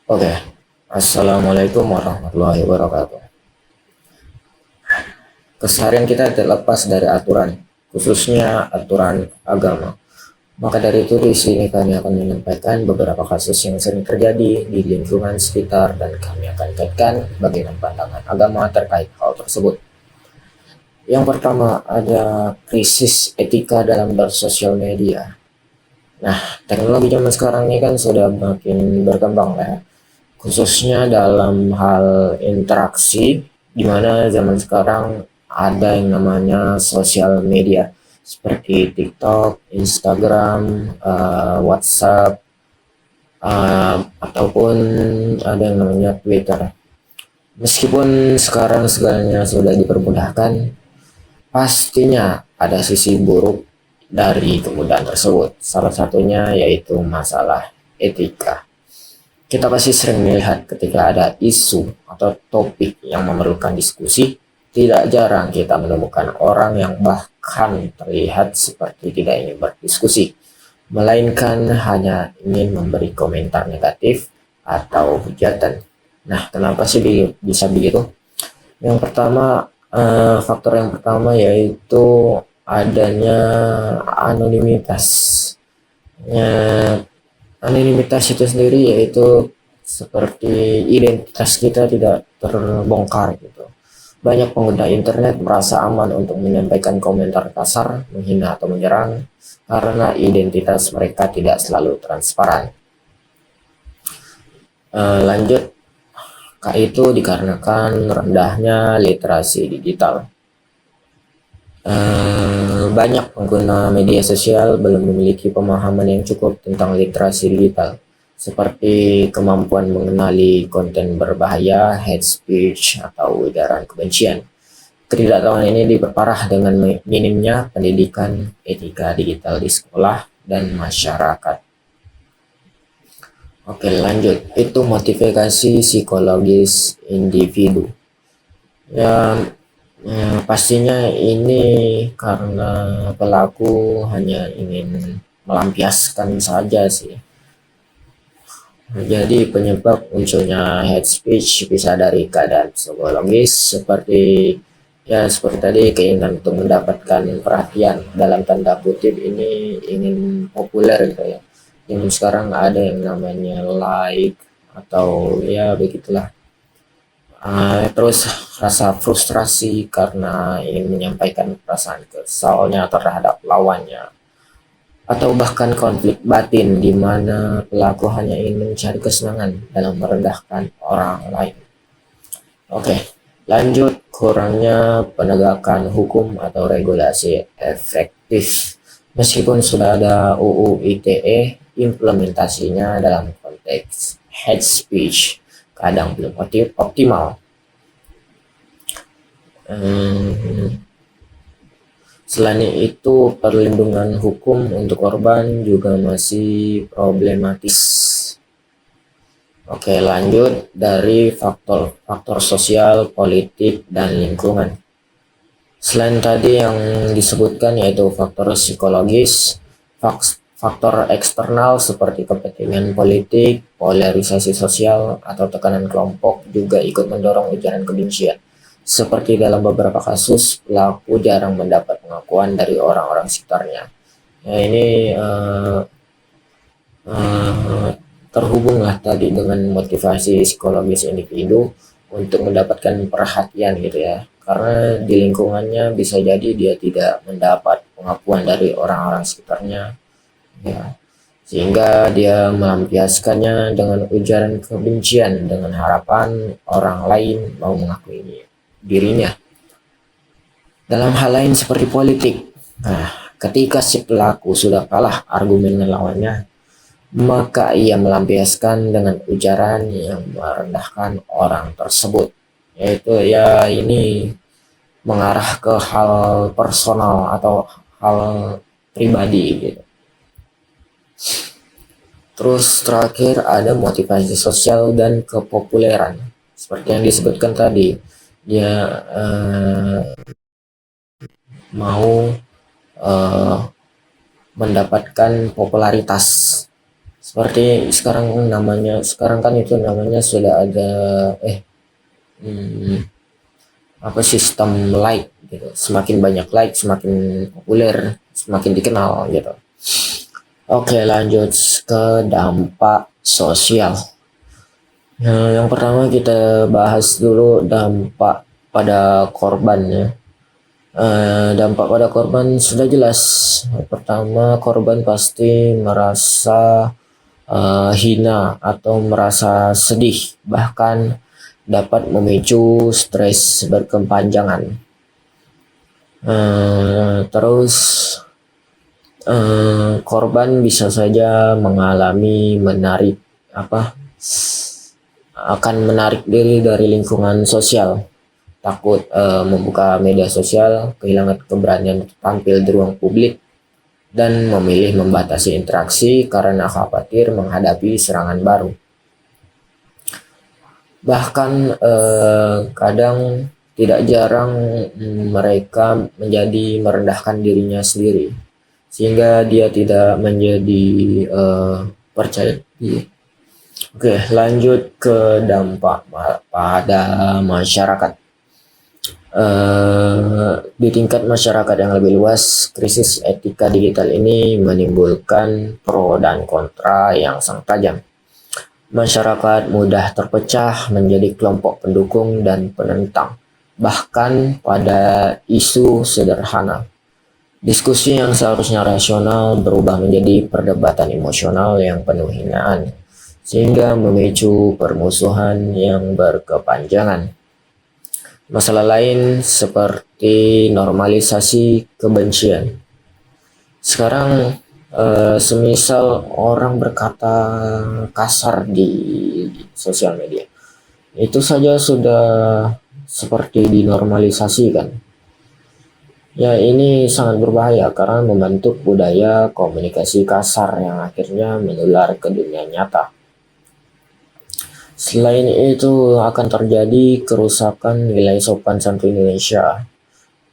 Oke, Assalamualaikum warahmatullahi wabarakatuh. Keseharian kita terlepas dari aturan, khususnya aturan agama. Maka dari itu di sini kami akan menyampaikan beberapa kasus yang sering terjadi di lingkungan sekitar dan kami akan kaitkan bagaimana pandangan agama terkait hal tersebut. Yang pertama ada krisis etika dalam bersosial media. Nah, teknologi zaman sekarang ini kan sudah makin berkembang ya, khususnya dalam hal interaksi, di mana zaman sekarang ada yang namanya sosial media seperti TikTok, Instagram, WhatsApp, ataupun ada yang namanya Twitter. Meskipun sekarang segalanya sudah dipermudahkan, pastinya ada sisi buruk dari kemudahan tersebut. Salah satunya yaitu masalah etika. Kita pasti sering melihat ketika ada isu atau topik yang memerlukan diskusi, tidak jarang kita menemukan orang yang bahkan terlihat seperti tidak ingin berdiskusi, melainkan hanya ingin memberi komentar negatif atau hujatan. Nah, kenapa sih bisa begitu? Yang pertama, faktor yang pertama yaitu adanya anonimitas. Ya, anonimitas itu sendiri yaitu seperti identitas kita tidak terbongkar gitu. Banyak pengguna internet merasa aman untuk menyampaikan komentar kasar, menghina atau menyerang karena identitas mereka tidak selalu transparan. Lanjut, itu dikarenakan rendahnya literasi digital. Banyak pengguna media sosial belum memiliki pemahaman yang cukup tentang literasi digital, seperti kemampuan mengenali konten berbahaya, hate speech, atau ujaran kebencian. Ketidaktahuan ini diperparah dengan minimnya pendidikan etika digital di sekolah dan masyarakat. Oke, lanjut. Itu motivasi psikologis individu. Ya, pastinya ini karena pelaku hanya ingin melampiaskan saja sih. Jadi penyebab munculnya hate speech bisa dari keadaan psikologis seperti tadi, keinginan untuk mendapatkan perhatian, dalam tanda kutip ini ingin populer gitu ya. Yang sekarang ada yang namanya like atau ya begitulah. Terus rasa frustrasi karena ingin menyampaikan perasaan kesalnya terhadap lawannya, atau bahkan konflik batin di mana pelaku hanya ingin mencari kesenangan dalam merendahkan orang lain. Oke, lanjut, kurangnya penegakan hukum atau regulasi efektif. Meskipun sudah ada UU ITE, implementasinya dalam konteks hate speech kadang belum optimal. Selain itu, perlindungan hukum untuk korban juga masih problematis. Oke, lanjut dari faktor sosial, politik, dan lingkungan. Selain tadi yang disebutkan yaitu faktor psikologis, faktor eksternal seperti kepentingan politik, polarisasi sosial, atau tekanan kelompok juga ikut mendorong ujaran kebencian. Seperti dalam beberapa kasus, pelaku jarang mendapat pengakuan dari orang-orang sekitarnya. Ya, ini terhubunglah tadi dengan motivasi psikologis individu untuk mendapatkan perhatian gitu ya. Karena di lingkungannya bisa jadi dia tidak mendapat pengakuan dari orang-orang sekitarnya, ya, sehingga dia melampiaskannya dengan ujaran kebencian dengan harapan orang lain mau mengakui dirinya. Dalam hal lain seperti politik, nah, ketika si pelaku sudah kalah argumen lawannya, maka ia melampiaskan dengan ujaran yang merendahkan orang tersebut. Yaitu ya ini mengarah ke hal personal atau hal pribadi gitu. Terus terakhir ada motivasi sosial dan kepopuleran. Seperti yang disebutkan tadi, dia mau mendapatkan popularitas Seperti sekarang kan itu namanya sudah ada hmm, apa sistem like gitu. Semakin banyak like, semakin populer, semakin dikenal gitu. Oke, lanjut ke dampak sosial. Nah, yang pertama kita bahas dulu dampak pada korban ya. Dampak pada korban sudah jelas. Pertama, korban pasti merasa hina atau merasa sedih, bahkan dapat memicu stres berkepanjangan. Terus korban bisa saja akan menarik diri dari lingkungan sosial, takut membuka media sosial, kehilangan keberanian tampil di ruang publik, dan memilih membatasi interaksi karena khawatir menghadapi serangan baru. Bahkan kadang tidak jarang mereka menjadi merendahkan dirinya sendiri, sehingga dia tidak menjadi percaya diri. Oke, lanjut ke dampak pada masyarakat. Di tingkat masyarakat yang lebih luas, krisis etika digital ini menimbulkan pro dan kontra yang sangat tajam. Masyarakat mudah terpecah menjadi kelompok pendukung dan penentang, bahkan pada isu sederhana. Diskusi yang seharusnya rasional berubah menjadi perdebatan emosional yang penuh hinaan, sehingga memicu permusuhan yang berkepanjangan. Masalah lain seperti normalisasi kebencian. Sekarang semisal orang berkata kasar di sosial media, itu saja sudah seperti dinormalisasi kan. Ya, ini sangat berbahaya karena membentuk budaya komunikasi kasar yang akhirnya menular ke dunia nyata. Selain itu akan terjadi kerusakan nilai sopan santun Indonesia.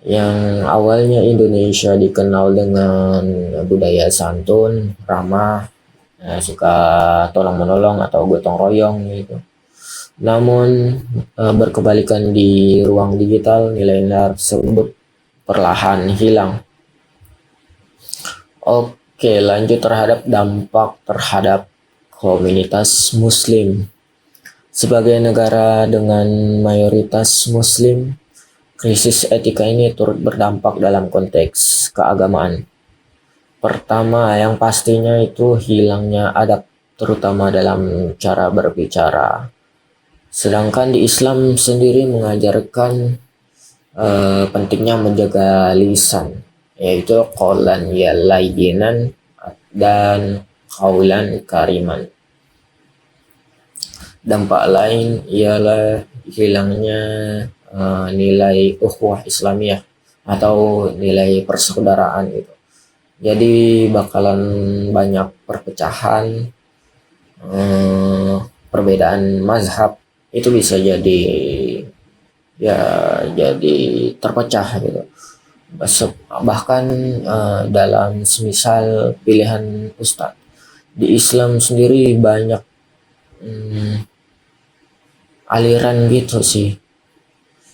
Yang awalnya Indonesia dikenal dengan budaya santun, ramah, suka tolong menolong atau gotong royong gitu. Namun berkebalikan di ruang digital, nilai-nilai tersebut perlahan hilang. Oke, lanjut terhadap dampak terhadap komunitas Muslim. Sebagai negara dengan mayoritas Muslim, krisis etika ini turut berdampak dalam konteks keagamaan. Pertama, yang pastinya itu hilangnya adab, terutama dalam cara berbicara. Sedangkan di Islam sendiri mengajarkan pentingnya menjaga lisan, yaitu qaulan ya layyinan dan qaulan kariman. Dampak lain ialah hilangnya nilai ukhuwah Islamiyah atau nilai persaudaraan gitu. Jadi bakalan banyak perpecahan, perbedaan mazhab itu bisa jadi terpecah gitu. Bahkan dalam semisal pilihan ustadz di Islam sendiri banyak aliran gitu sih.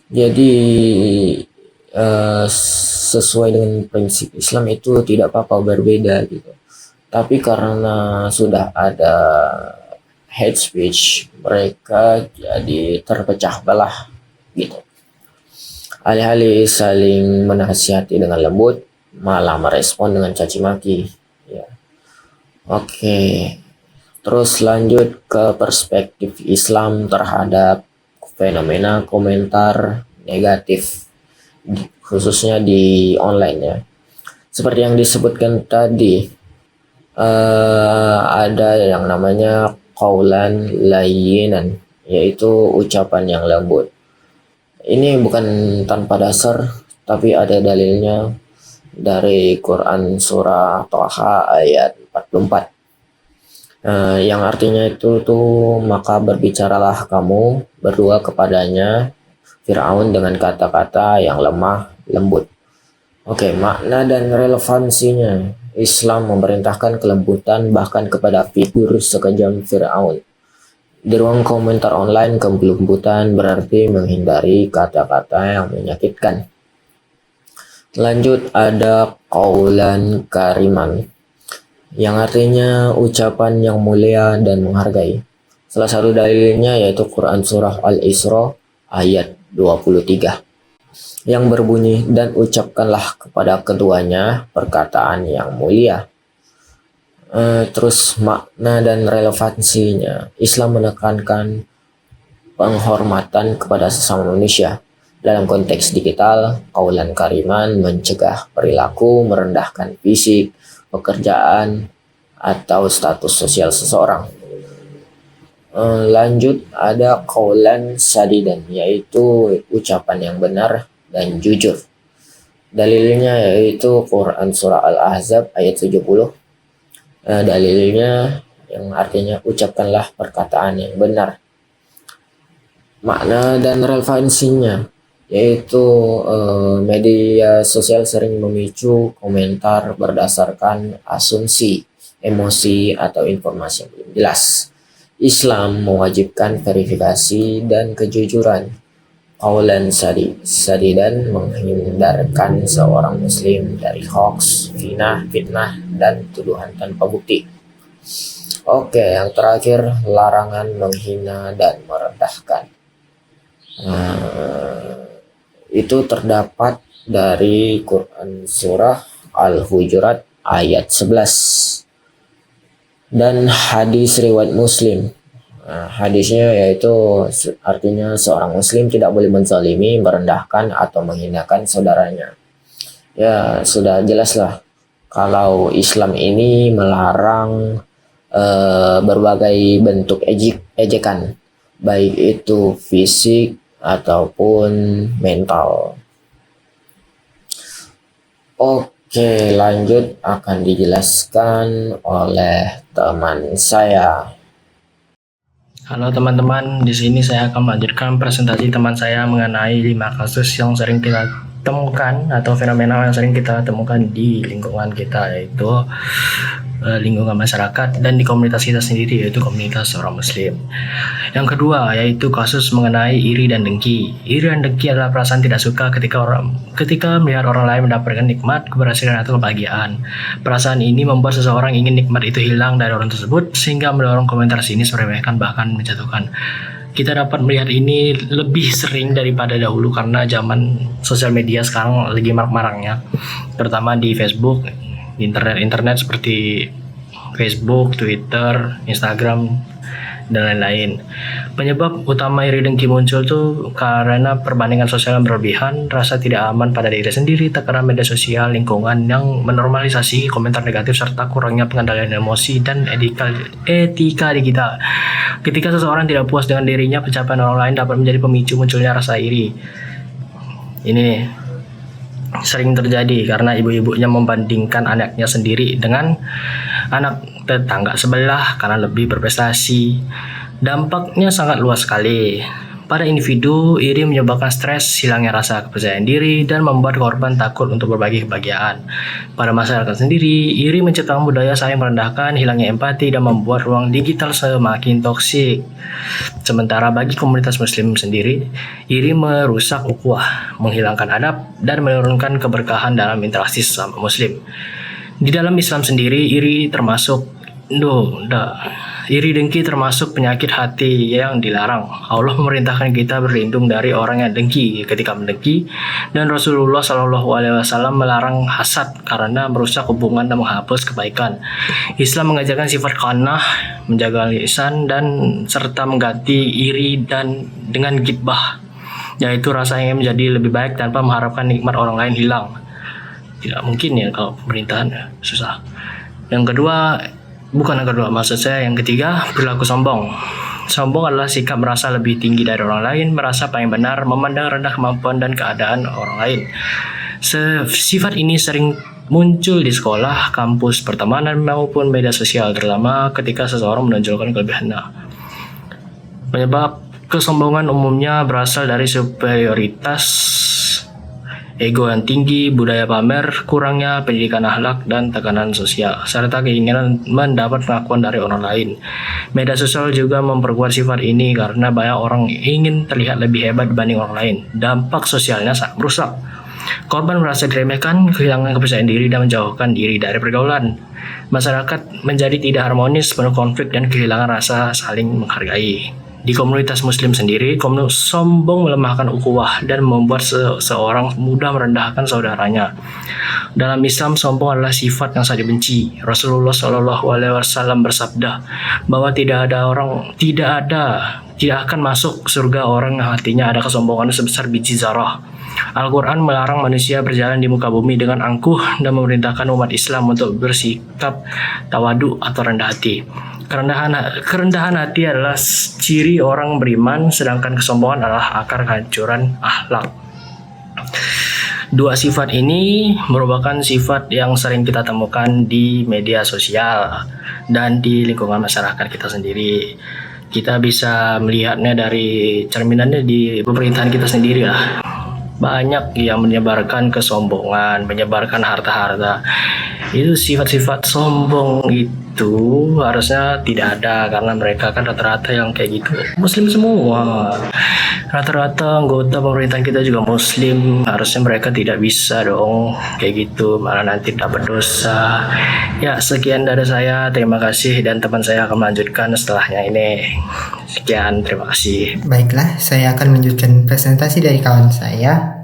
Jadi sesuai dengan prinsip Islam itu tidak apa-apa berbeda gitu. Tapi karena sudah ada hate speech, mereka jadi terpecah belah gitu. Alih-alih saling menasihati dengan lembut, malah merespon dengan caci maki. Ya. Oke. Terus lanjut ke perspektif Islam terhadap fenomena komentar negatif, khususnya di online ya. Seperti yang disebutkan tadi, ada yang namanya qaulan layyinan, yaitu ucapan yang lembut. Ini bukan tanpa dasar, tapi ada dalilnya dari Quran surah Thaha ayat 44. Yang artinya itu tuh, maka berbicaralah kamu berdua kepadanya Fir'aun dengan kata-kata yang lemah lembut. Oke, makna dan relevansinya. Islam memerintahkan kelembutan bahkan kepada figur sekejam Fir'aun. Di ruang komentar online, kelembutan berarti menghindari kata-kata yang menyakitkan. Lanjut, ada qaulan kariman, yang artinya ucapan yang mulia dan menghargai. Salah satu dalilnya yaitu Quran Surah Al-Isra ayat 23 yang berbunyi, dan ucapkanlah kepada keduanya perkataan yang mulia. Terus makna dan relevansinya, Islam menekankan penghormatan kepada sesama manusia. Dalam konteks digital, qaulan kariman mencegah perilaku merendahkan fisik, pekerjaan, atau status sosial seseorang. Lanjut, ada qaulan sadidan, yaitu ucapan yang benar dan jujur. Dalilnya yaitu Quran Surah Al-Ahzab ayat 70. Dalilnya yang artinya ucapkanlah perkataan yang benar. Makna dan relevansinya yaitu media sosial sering memicu komentar berdasarkan asumsi, emosi, atau informasi yang belum jelas. Islam mewajibkan verifikasi dan kejujuran. Qaulan sadidan menghindarkan seorang muslim dari hoax, fitnah, dan tuduhan tanpa bukti. Oke, yang terakhir, larangan menghina dan merendahkan. Itu terdapat dari Quran Surah Al-Hujurat ayat 11 dan hadis riwayat Muslim. Hadisnya yaitu artinya seorang muslim tidak boleh menzalimi, merendahkan, atau menghinakan saudaranya. Ya, sudah jelas lah kalau Islam ini melarang berbagai bentuk ejekan, baik itu fisik ataupun mental. Oke, lanjut akan dijelaskan oleh teman saya. Halo teman-teman, di sini saya akan melanjutkan presentasi teman saya mengenai 5 kasus yang sering kita temukan atau fenomena yang sering kita temukan di lingkungan kita, yaitu lingkungan masyarakat dan di komunitas kita sendiri, yaitu komunitas orang muslim. Yang kedua yaitu kasus mengenai iri dan dengki. Iri dan dengki adalah perasaan tidak suka ketika melihat orang lain mendapatkan nikmat, keberhasilan, atau kebahagiaan. Perasaan ini membuat seseorang ingin nikmat itu hilang dari orang tersebut, sehingga mendorong komentar sinis, meremehkan, bahkan menjatuhkan. Kita dapat melihat ini lebih sering daripada dahulu karena zaman sosial media sekarang lagi marak-maraknya, terutama di Facebook, internet seperti Facebook, Twitter, Instagram, dan lain-lain. Penyebab utama iri dengki muncul tuh karena perbandingan sosial yang berlebihan, rasa tidak aman pada diri sendiri, tekanan media sosial, lingkungan yang menormalisasi komentar negatif, serta kurangnya pengendalian emosi dan etika digital. Ketika seseorang tidak puas dengan dirinya, pencapaian orang lain dapat menjadi pemicu munculnya rasa iri. Ini sering terjadi karena ibu-ibunya membandingkan anaknya sendiri dengan anak tetangga sebelah karena lebih berprestasi. Dampaknya sangat luas sekali. Pada individu, iri menyebabkan stres, hilangnya rasa kepercayaan diri, dan membuat korban takut untuk berbagi kebahagiaan. Pada masyarakat sendiri, iri menciptakan budaya saling merendahkan, hilangnya empati, dan membuat ruang digital semakin toksik. Sementara bagi komunitas muslim sendiri, iri merusak ukhuwah, menghilangkan adab, dan menurunkan keberkahan dalam interaksi sesama muslim. Di dalam Islam sendiri, iri dengki termasuk penyakit hati yang dilarang. Allah memerintahkan kita berlindung dari orang yang dengki ketika mendengki, dan Rasulullah SAW melarang hasad karena merusak hubungan dan menghapus kebaikan. Islam mengajarkan sifat qanah, menjaga lisan, dan serta mengganti iri dan dengan ghibah, yaitu rasa ingin menjadi lebih baik tanpa mengharapkan nikmat orang lain hilang. Tidak mungkin ya kalau pemerintahan, susah. Yang ketiga, perilaku sombong. Sombong adalah sikap merasa lebih tinggi dari orang lain, merasa paling benar, memandang rendah kemampuan dan keadaan orang lain. Sifat ini sering muncul di sekolah, kampus, pertemanan, maupun media sosial, terutama ketika seseorang menonjolkan kelebihannya. Penyebab kesombongan umumnya berasal dari superioritas ego yang tinggi, budaya pamer, kurangnya pendidikan akhlak dan tekanan sosial, serta keinginan mendapat pengakuan dari orang lain. Media sosial juga memperkuat sifat ini karena banyak orang ingin terlihat lebih hebat dibanding orang lain. Dampak sosialnya sangat merusak. Korban merasa diremehkan, kehilangan kepercayaan diri dan menjauhkan diri dari pergaulan. Masyarakat menjadi tidak harmonis, penuh konflik dan kehilangan rasa saling menghargai. Di komunitas muslim sendiri, sombong melemahkan ukhuwah dan membuat seseorang mudah merendahkan saudaranya. Dalam Islam, sombong adalah sifat yang sangat dibenci. Rasulullah SAW bersabda bahwa tidak akan masuk surga orang yang hatinya ada kesombongan sebesar biji zarah. Al-Quran melarang manusia berjalan di muka bumi dengan angkuh dan memerintahkan umat Islam untuk bersikap tawadu atau rendah hati. Kerendahan hati adalah ciri orang beriman, sedangkan kesombongan adalah akar kehancuran akhlak. Dua sifat ini merupakan sifat yang sering kita temukan di media sosial dan di lingkungan masyarakat kita sendiri. Kita bisa melihatnya dari cerminannya di pemerintahan kita sendiri lah. Banyak yang menyebarkan kesombongan, menyebarkan harta-harta. Itu sifat-sifat sombong itu harusnya tidak ada, karena mereka kan rata-rata yang kayak gitu muslim semua. Rata-rata anggota pemerintahan kita juga muslim, harusnya mereka tidak bisa dong kayak gitu, malah nanti dapat dosa. Ya, sekian dari saya, terima kasih, dan teman saya akan melanjutkan setelahnya ini. Sekian, terima kasih. Baiklah, saya akan melanjutkan presentasi dari kawan saya.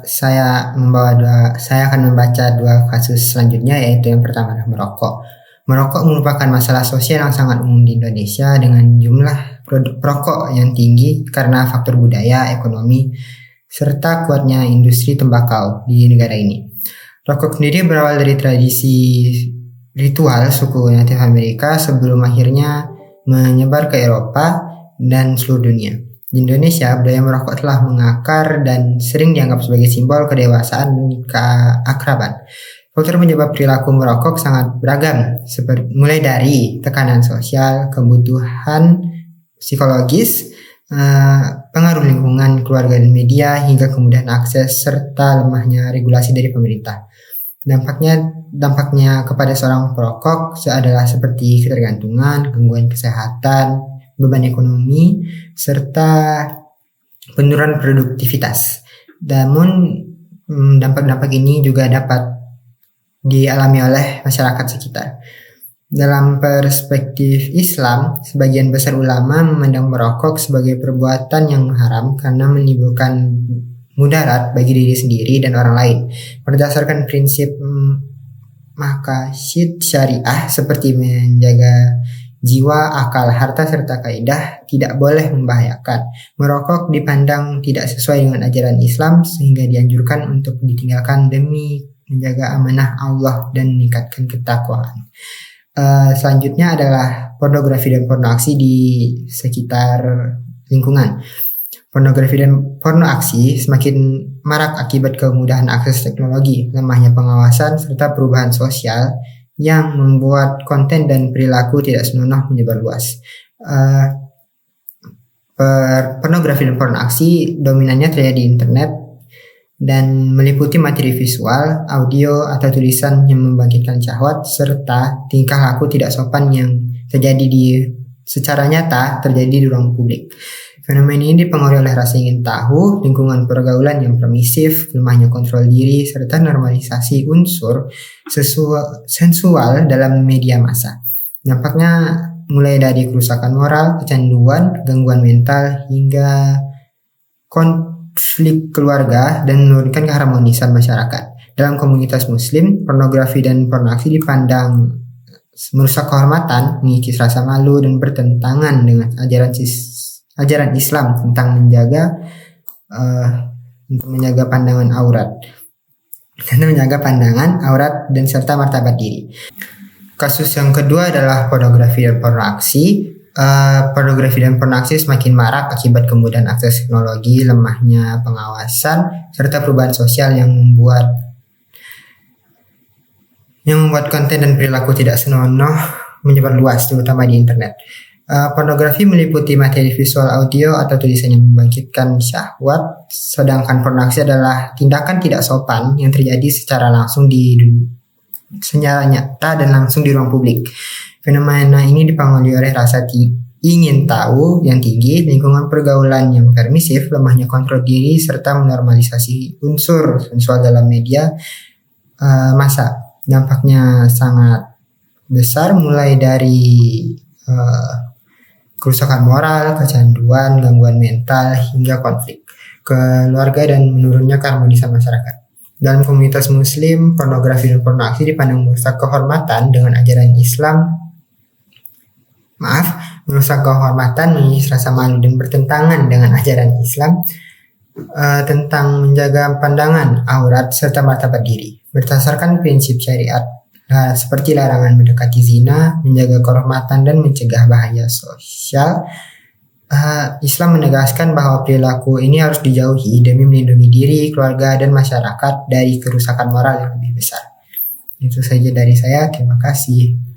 Saya akan membaca dua kasus selanjutnya, yaitu yang pertama adalah merokok. Merokok merupakan masalah sosial yang sangat umum di Indonesia dengan jumlah produk perokok yang tinggi karena faktor budaya, ekonomi, serta kuatnya industri tembakau di negara ini. Rokok sendiri berawal dari tradisi ritual suku Native Amerika sebelum akhirnya menyebar ke Eropa dan seluruh dunia. Di Indonesia, budaya merokok telah mengakar dan sering dianggap sebagai simbol kedewasaan dan keakraban. Faktor penyebab perilaku merokok sangat beragam, mulai dari tekanan sosial, kebutuhan psikologis, pengaruh lingkungan, keluarga dan media, hingga kemudahan akses serta lemahnya regulasi dari pemerintah. Dampaknya kepada seorang perokok adalah seperti ketergantungan, gangguan kesehatan, beban ekonomi, serta penurunan produktivitas. Namun dampak-dampak ini juga dapat dialami oleh masyarakat sekitar. Dalam perspektif Islam, sebagian besar ulama memandang merokok sebagai perbuatan yang haram karena menimbulkan mudarat bagi diri sendiri dan orang lain. Berdasarkan prinsip maqasid syariah seperti menjaga jiwa, akal, harta, serta kaidah tidak boleh membahayakan. Merokok dipandang tidak sesuai dengan ajaran Islam sehingga dianjurkan untuk ditinggalkan demi menjaga amanah Allah dan meningkatkan ketakwaan. Selanjutnya adalah pornografi dan porno aksi di sekitar lingkungan. Pornografi dan porno aksi semakin marak akibat kemudahan akses teknologi, lemahnya pengawasan, serta perubahan sosial yang membuat konten dan perilaku tidak senonoh menyebar luas. Pornografi dan porno aksi dominannya terjadi di internet dan meliputi materi visual, audio, atau tulisan yang membangkitkan syahwat serta tingkah laku tidak sopan yang secara nyata terjadi di ruang publik. Fenomena ini dipengaruhi oleh rasa ingin tahu, lingkungan pergaulan yang permisif, lemahnya kontrol diri, serta normalisasi unsur sensual dalam media massa. Dampaknya mulai dari kerusakan moral, kecanduan, gangguan mental, hingga konflik keluarga dan menurunkan keharmonisan masyarakat. Dalam komunitas muslim, pornografi dan pornografi dipandang merusak kehormatan, mengikis rasa malu, dan bertentangan dengan ajaran Islam tentang menjaga pandangan aurat dan serta martabat diri. Kasus yang kedua adalah pornografi dan porno aksi. Pornografi dan porno aksi semakin marak akibat kemudahan akses teknologi, lemahnya pengawasan, serta perubahan sosial yang membuat konten dan perilaku tidak senonoh menyebar luas, terutama di internet. Pornografi meliputi materi visual, audio, atau tulisan yang membangkitkan syahwat, sedangkan pornografi adalah tindakan tidak sopan yang terjadi secara nyata dan langsung di ruang publik. Fenomena ini dipengaruhi oleh rasa ingin tahu yang tinggi, lingkungan pergaulan yang permisif, lemahnya kontrol diri, serta menormalisasi unsur sensual dalam media massa. Dampaknya sangat besar, mulai dari kerusakan moral, kecanduan, gangguan mental, hingga konflik keluarga dan menurunnya keharmonisan masyarakat. Dalam komunitas muslim, pornografi dan pornografi dipandang merusak kehormatan dengan ajaran Islam. Merusak kehormatan, mengiris rasa malu dan bertentangan dengan ajaran Islam tentang menjaga pandangan, aurat, serta martabat diri. Berdasarkan prinsip syariat seperti larangan mendekati zina, menjaga kehormatan, dan mencegah bahaya sosial, Islam menegaskan bahwa perilaku ini harus dijauhi demi melindungi diri, keluarga, dan masyarakat dari kerusakan moral yang lebih besar. Itu saja dari saya, terima kasih.